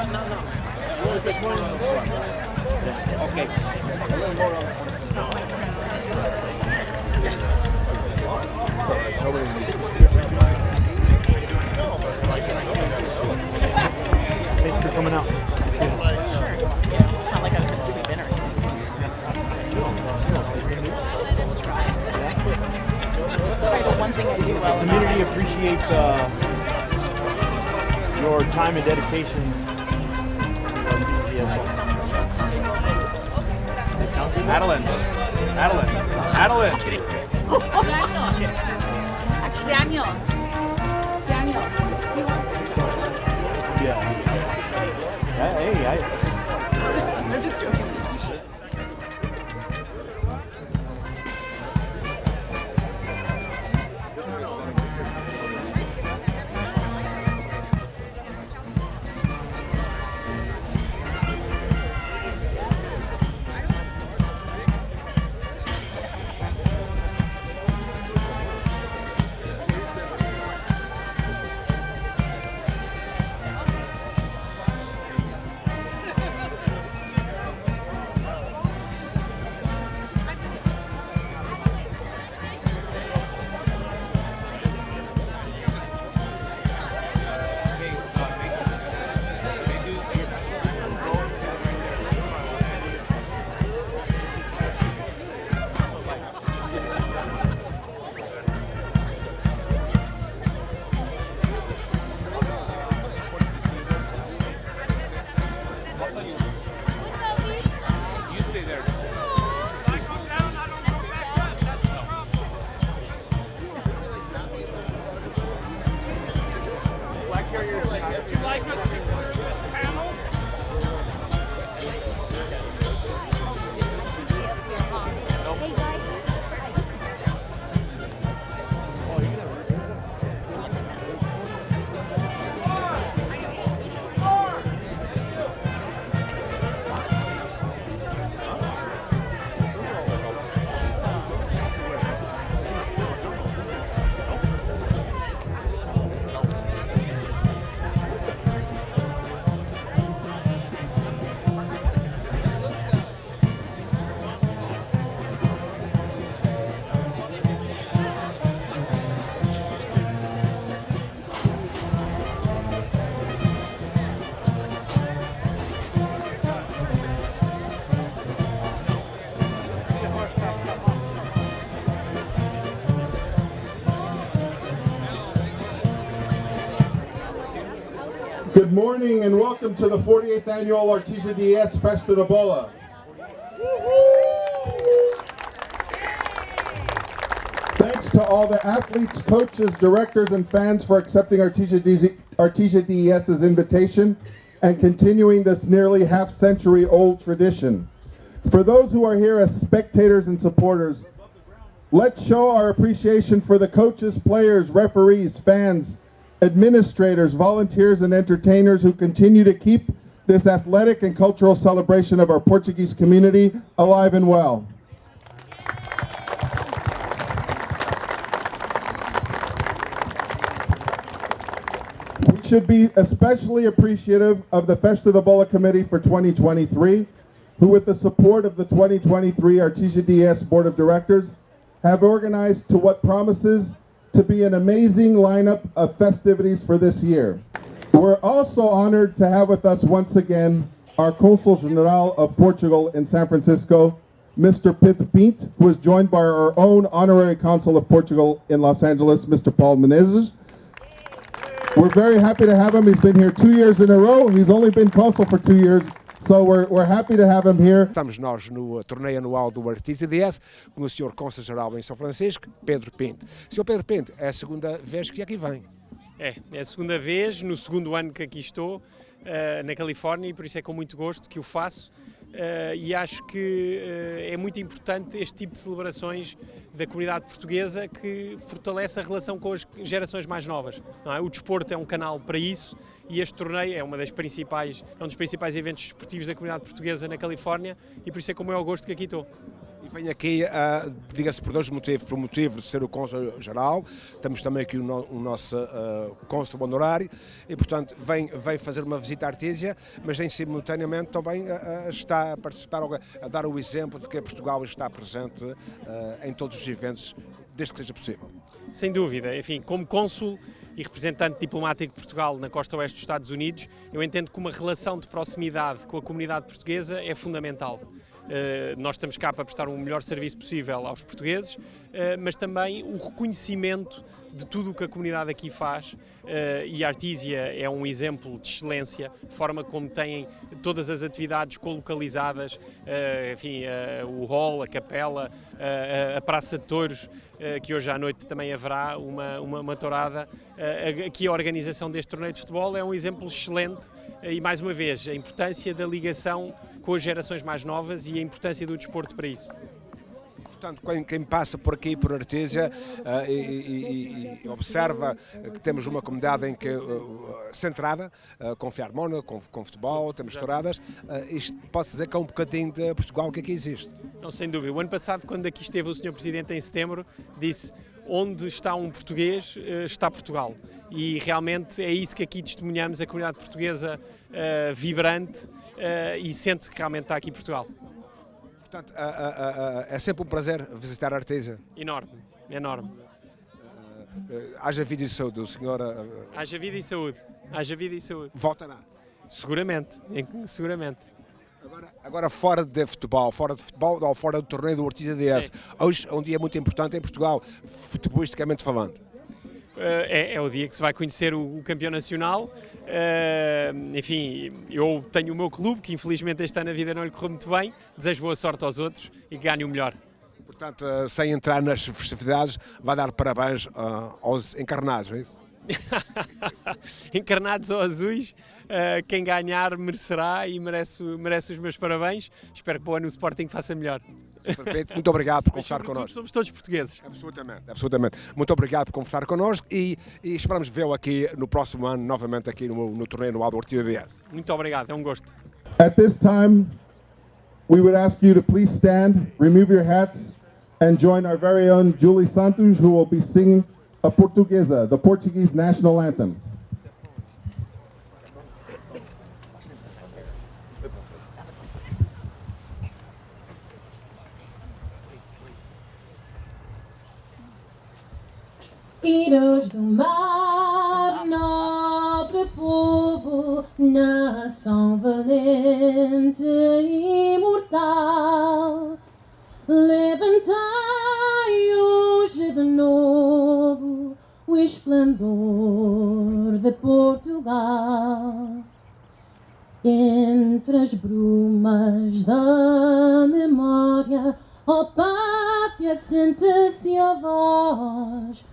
Okay. Thanks for coming out. Sure. It's not like I was going to sweep in or anything. The one thing I do well The community appreciates your time and dedication. Adeline. Daniel. Yeah. Hey, I'm just joking. Good morning and welcome to the 48th annual Artesia DS Festa da Bola. Thanks to all the athletes, coaches, directors, and fans for accepting Artesia DES's invitation and continuing this nearly half-century-old tradition. For those who are here as spectators and supporters, let's show our appreciation for the coaches, players, referees, fans, administrators, volunteers, and entertainers who continue to keep this athletic and cultural celebration of our Portuguese community alive and well. We should be especially appreciative of the Festa da Bola Committee for 2023, who with the support of the 2023 Artesia DS Board of Directors have organized to what promises to be an amazing lineup of festivities for this year. We're also honored to have with us once again our Consul General of Portugal in San Francisco, Mr. Pedro Pinto, who is joined by our own Honorary Consul of Portugal in Los Angeles, Mr. Paulo Menezes. We're very happy to have him. He's been here 2 years in a row. He's only been Consul for 2 years. So we're happy to have him here. Estamos nós no torneio anual do Artesia DS com o Sr. Cônsul-Geral em São Francisco, Pedro Pinto. Sr. Pedro Pinto, é a segunda vez que aqui vem. É a segunda vez, no segundo ano que aqui estou, na Califórnia, e por isso é com muito gosto que o faço. E acho que é muito importante este tipo de celebrações da comunidade portuguesa que fortalece a relação com as gerações mais novas. Não é? O desporto é um canal para isso e este torneio é um dos principais eventos desportivos da comunidade portuguesa na Califórnia e por isso é com o maior gosto que aqui estou. E vem aqui, diga-se por dois motivos. Por motivo de ser o cônsul-geral, temos também aqui o nosso cônsul honorário e, portanto, vem fazer uma visita à Artesia, mas em simultaneamente também está a participar, a dar o exemplo de que Portugal está presente em todos os eventos, desde que seja possível. Sem dúvida. Enfim, como cônsul e representante diplomático de Portugal na costa oeste dos Estados Unidos, eu entendo que uma relação de proximidade com a comunidade portuguesa é fundamental. Nós estamos cá para prestar o melhor serviço possível aos portugueses, mas também o reconhecimento de tudo o que a comunidade aqui faz, e a Artesia é um exemplo de excelência, a forma como têm todas as atividades colocalizadas, enfim, o hall, a capela, a Praça de Touros, que hoje à noite também haverá uma tourada. Aqui a organização deste torneio de futebol é um exemplo excelente e, mais uma vez, a importância da ligação com as gerações mais novas e a importância do desporto para isso. Portanto, quem passa por aqui, por Artesia, e observa que temos uma comunidade em que, centrada, com filarmónica, com futebol, temos touradas, isto posso dizer que é um bocadinho de Portugal que aqui existe. Não, sem dúvida. O ano passado, quando aqui esteve o Sr. Presidente em setembro, disse: onde está um português, está Portugal. E realmente é isso que aqui testemunhamos, a comunidade portuguesa vibrante, e sente-se que realmente está aqui Portugal. Portanto, é sempre um prazer visitar a Artesia. Enorme, enorme. Haja vida e saúde, o senhor. Haja vida e saúde. Haja vida e saúde. Volta lá. Seguramente, seguramente. Agora fora de futebol ou fora do torneio do Artesia DS, hoje é um dia muito importante em Portugal, futebolisticamente falando. É o dia que se vai conhecer o campeão nacional. Enfim, eu tenho o meu clube, que infelizmente este ano a vida não lhe correu muito bem. Desejo boa sorte aos outros e que ganhe o melhor. Portanto, sem entrar nas festividades, vai dar parabéns aos encarnados, é isso? Encarnados ou azuis, quem ganhar merecerá e merece os meus parabéns. Espero que para o ano o Sporting faça melhor. Perfeito. Muito obrigado por conversar connosco. Somos todos portugueses. Absolutamente. Muito obrigado por conversar connosco e esperamos vê-lo aqui no próximo ano, novamente aqui no torneio anual do Artesia DS. Muito obrigado, é um gosto. At this time, we would ask you to please stand, remove your hats, and join our very own Julie Santos, who will be singing a Portuguesa, the Portuguese national anthem. Filhos do mar, nobre povo, nação valente e imortal, levantai hoje de novo o esplendor de Portugal. Entre as brumas da memória, ó pátria, sente-se a voz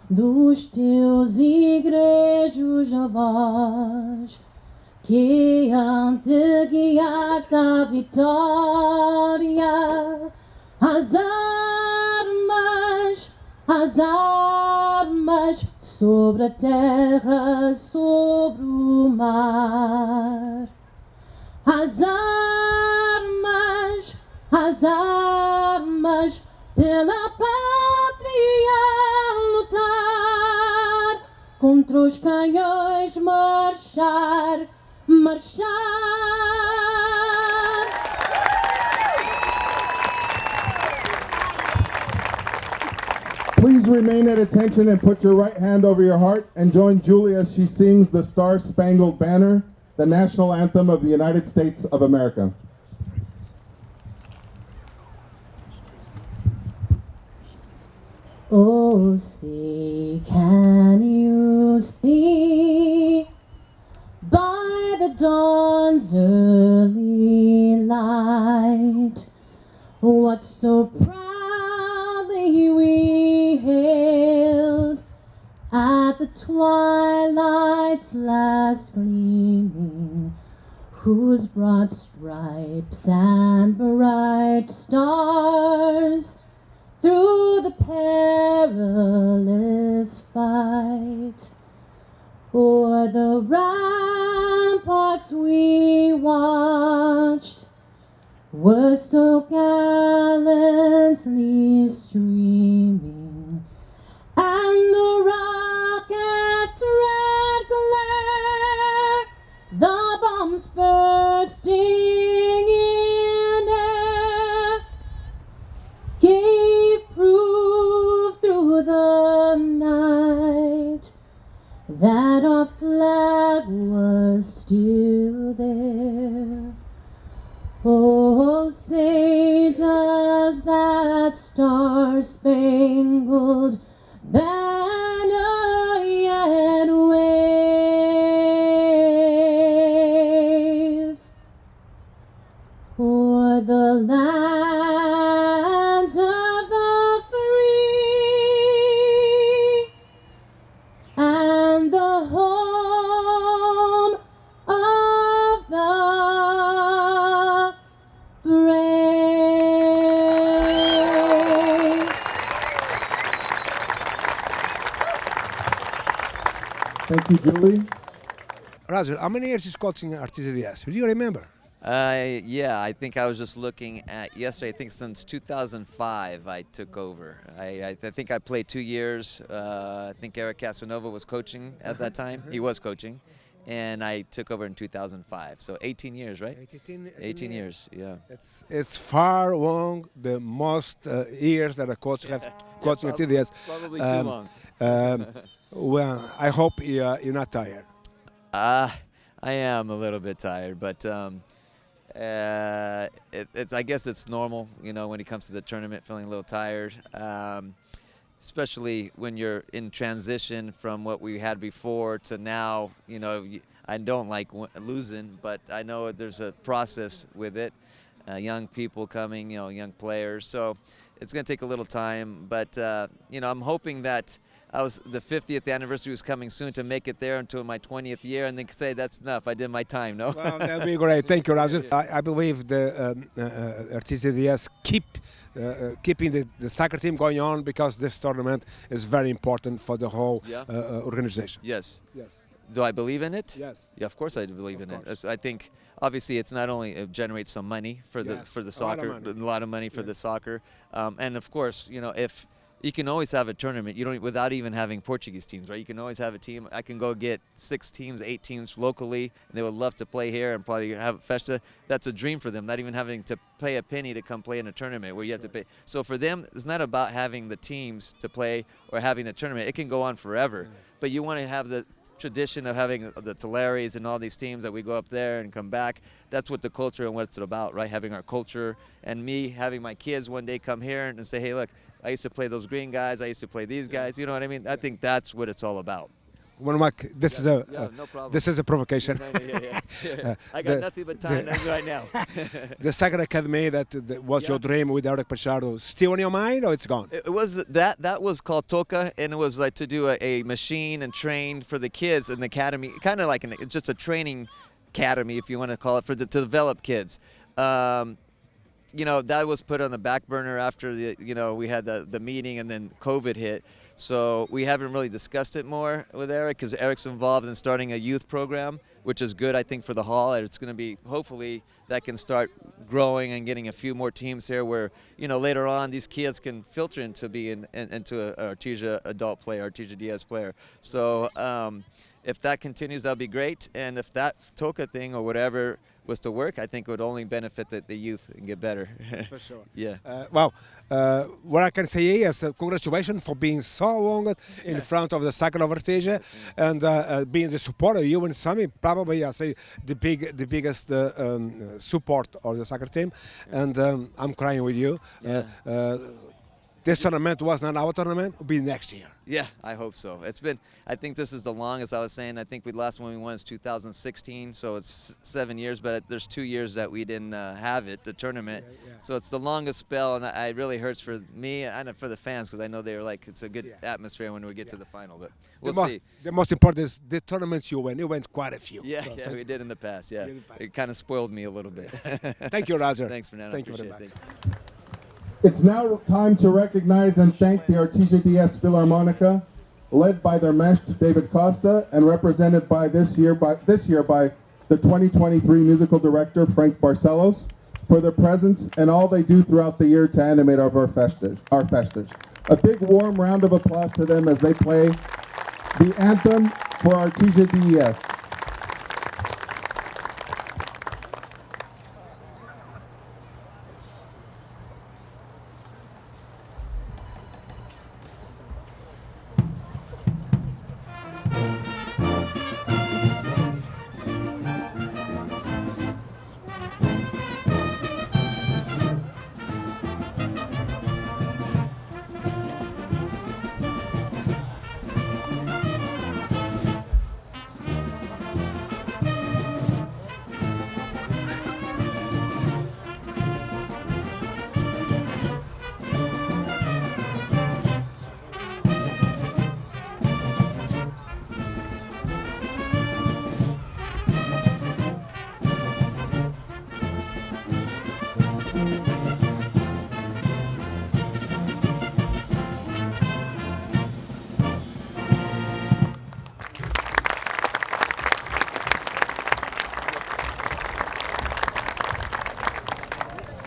dos teus igrejos avós, que hão de guiar-te à vitória. As armas sobre a terra, sobre o mar. As armas pela pátria lutar, contra os canhões marchar. Please remain at attention and put your right hand over your heart and join Julie as she sings the Star-Spangled Banner, the national anthem of the United States of America. Oh, see, can you see, by the dawn's early light, what so proudly we hailed at the twilight's last gleaming, whose broad stripes and bright stars through the perilous fight o'er the ramparts we watched, were so gallantly streaming, and the rocket's red glare, the bombs bursting in air, gave proof through the night that our flag was still there. Oh, say does that star-spangled banner yet wave o'er the land of the free and the home of the brave. Thank you, Julie. Roger, how many years is coaching Artesia DS? Do you remember? Yeah, I think I was just looking at yesterday. I think since 2005 I took over. I think I played 2 years. I think Eric Casanova was coaching at that time. He was coaching. And I took over in 2005. So 18 years, right? 18 years, yeah. It's far long the most years that a coach have coaching probably, Artesia. probably too long. Well, I hope you're not tired. I am a little bit tired, but I guess it's normal, you know, when it comes to the tournament, feeling a little tired, especially when you're in transition from what we had before to now. You know, I don't like losing, but I know there's a process with it. Young people coming, you know, young players, so it's going to take a little time. But you know, I'm hoping that the 50th anniversary was coming soon to make it there until my 20th year, and then say that's enough. I did my time. No. Well, that'd be great. Thank you, Roger. I believe the Artesia DS keeping the soccer team going on because this tournament is very important for the whole organization. Yes. Yes. Do I believe in it? Yes. Yeah, of course I do believe in it. I think obviously it's not only it generates some money for the soccer, a lot of money for the soccer, and of course, you know, if you can always have a tournament, you don't without even having Portuguese teams, right? You can always have a team. I can go get 6 teams, 8 teams locally, and they would love to play here and probably have Festa. That's a dream for them, not even having to pay a penny to come play in a tournament where you have to pay. So for them, it's not about having the teams to play or having the tournament. It can go on forever, but you want to have the tradition of having the Tuleres and all these teams that we go up there and come back. That's what the culture and what it's about, right? Having our culture, and me having my kids one day come here and say, hey, look, I used to play those green guys, I used to play these guys, you know what I mean? I think that's what it's all about. This is no problem. This is a provocation. I got nothing but time right now. The soccer academy that was your dream with Eric Pachado, still in your mind or it's gone? It was that was called Toca, and it was like to do a machine and train for the kids in the academy, kind of like just a training academy, if you want to call it, to develop kids. You know, that was put on the back burner after we had the meeting, and then COVID hit. So we haven't really discussed it more with Eric, because Eric's involved in starting a youth program, which is good, I think, for the hall. It's going to be, hopefully, that can start growing and getting a few more teams here where, you know, later on these kids can filter into being into an Artesia adult player, Artesia DS player. So if that continues, that'll be great. And if that Toca thing or whatever was to work, I think it would only benefit the youth and get better. For sure. Yeah. What I can say is congratulations for being so long in front of the soccer of Artesia and being the supporter. You and Sammy probably, I say, the biggest support of the soccer team, and I'm crying with you. Yeah. This tournament was not our tournament. It'll be next year. Yeah, I hope so. I think this is the longest. I was saying, I think the last one we won is 2016, so it's 7 years, but there's 2 years that we didn't have it, the tournament. Yeah. So it's the longest spell, and it really hurts for me and for the fans, because I know they're like, it's a good atmosphere when we get to the final, but we'll see. The most important is the tournaments you win. You went quite a few. Yeah, so we did in the past, yeah. It kind of spoiled me a little bit. Thank you, Roger. Thanks, Fernando. Thank you very much. It's now time to recognize and thank the Artesia DS Philharmonica, led by their maestro David Costa and represented by this year by the 2023 musical director Frank Barcelos, for their presence and all they do throughout the year to animate our festas. A big warm round of applause to them as they play the anthem for Artesia DES.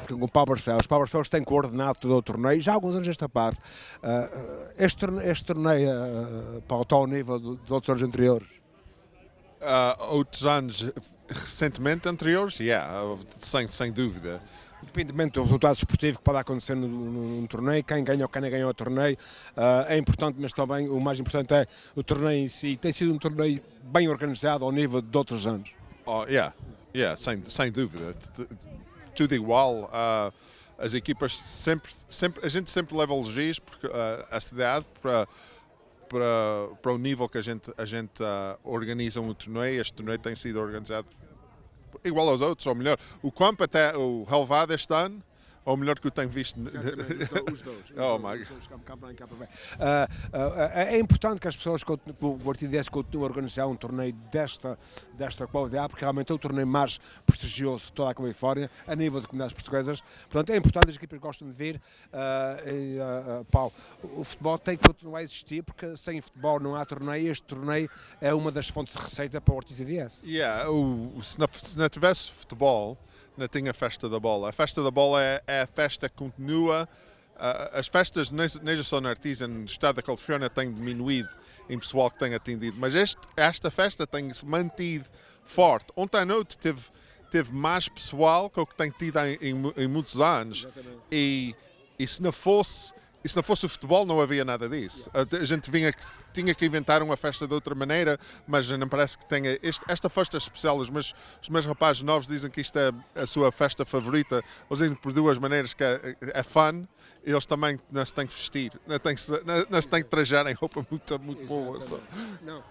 Com o os Power Cells têm coordenado todo o torneio, já há alguns anos esta parte. Este torneio está ao nível dos outros anos anteriores? Outros anos recentemente anteriores, sem dúvida. Independentemente do resultado esportivo que pode acontecer num torneio, quem ganha ou quem não ganha o torneio é importante, mas também o mais importante é o torneio em si. Tem sido um torneio bem organizado ao nível de outros anos. Sem dúvida. Tudo igual, as equipas a gente sempre leva elogios porque a cidade para o nível que a gente organiza um torneio. Este torneio tem sido organizado igual aos outros, ou melhor, o campo até o relevado este ano, ou melhor que eu tenho visto. Os dois. É importante que as pessoas, que o Artesia continue a organizar um torneio desta qualidade, porque realmente é o torneio mais prestigioso de toda a Califórnia, a nível de comunidades portuguesas. Portanto, é importante, as equipas gostam de vir. Paulo, o futebol tem que continuar a existir, porque sem futebol não há torneio. Este torneio é uma das fontes de receita para o Artesia DS. Se não tivesse futebol, não tinha a Festa da Bola. A Festa da Bola é a festa que continua. As festas, nem só na Artesia, no estado da Califórnia, têm diminuído em pessoal que tem atendido, mas esta festa tem-se mantido forte. Ontem à noite teve mais pessoal que o que tem tido em muitos anos. E se não fosse o futebol, não havia nada disso. A gente tinha que inventar uma festa de outra maneira, mas não parece que tenha. Esta festa é especial. Os meus rapazes novos dizem que isto é a sua festa favorita. Eles dizem por duas maneiras, que é fun. Eles também não se têm que vestir, não se têm que trajar em roupa muito boa. Não,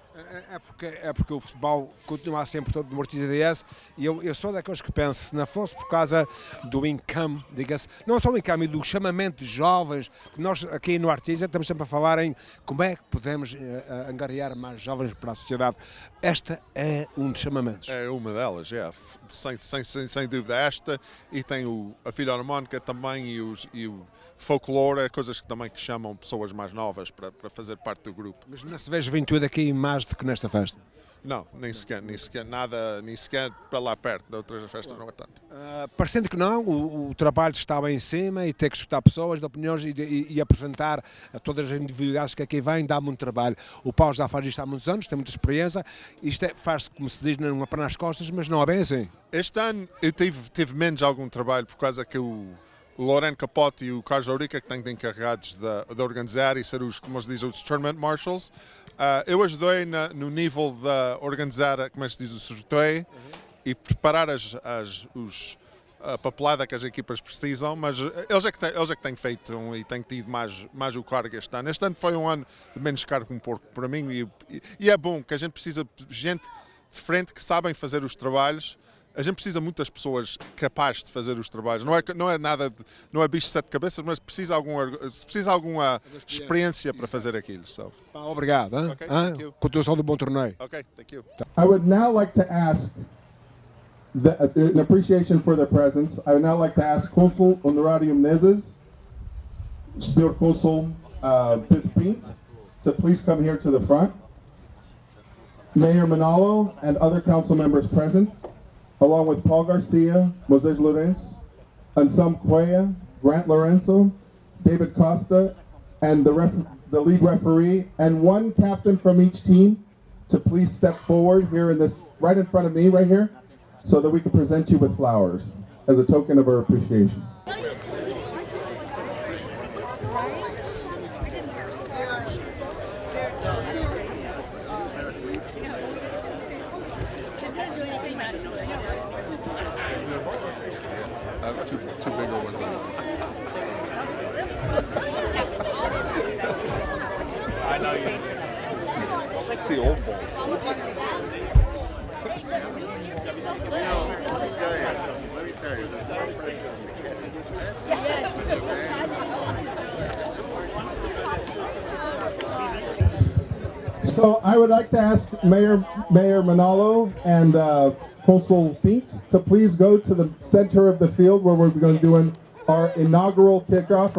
é porque o futebol continua a ser importante no Artesia DS, e eu sou daqueles que penso, se não fosse por causa do income, diga-se, não só o income, do chamamento de jovens, nós aqui no Artesia estamos sempre a falar em como é que podemos angariar mais jovens para a sociedade. Esta é um dos chamamentos. É uma delas, sem dúvida esta, e tem a Filarmónica também e o folclore, coisas que também chamam pessoas mais novas para fazer parte do grupo. Mas não se vê juventude aqui mais do que nesta festa? Não, nem sequer para lá perto, de outras festas não é tanto. Parecendo que não, o trabalho estava em cima, e ter que escutar pessoas de opiniões e apresentar a todas as individualidades que aqui vêm dá muito trabalho. O Paulo já faz isto há muitos anos, tem muita experiência, isto faz-se, como se diz, não é para nas costas, mas não é bem assim. Este ano eu tive menos algum trabalho, por causa que o Loreno Capote e o Carlos Aurica, que têm encarregados de organizar e ser como se diz, os Tournament Marshals. Eu ajudei no nível de organizar, como se diz, o sorteio e preparar a papelada que as equipas precisam, mas eles é que têm feito e têm tido mais o cargo este ano. Este ano foi um ano de menos cargo um pouco para mim, e é bom que a gente precisa de gente de frente que sabem fazer os trabalhos. A gente precisa de muitas pessoas capazes de fazer os trabalhos. Não é bicho de sete cabeças, mas precisa alguma experiência para fazer aquilo. Obrigado. Okay, thank you. Continuação do bom torneio. Okay, thank you. I would now like to ask, in appreciation for their presence, I would now like to ask Consul Honorário Menezes, Sr. Consul Pedro Pinto, to please come here to the front. Mayor Manalo and other council members present, along with Paul Garcia, Moisés Lourenço, Ansum Cuella, Grant Lorenzo, David Costa, and the lead referee, and one captain from each team to please step forward here in this, right in front of me, right here, so that we can present you with flowers as a token of our appreciation. Two bigger ones. I know you. See old balls. Let me tell you. So I would like to ask Mayor Manalo and Consul Pink to please go to the center of the field where we're going to do our inaugural kickoff.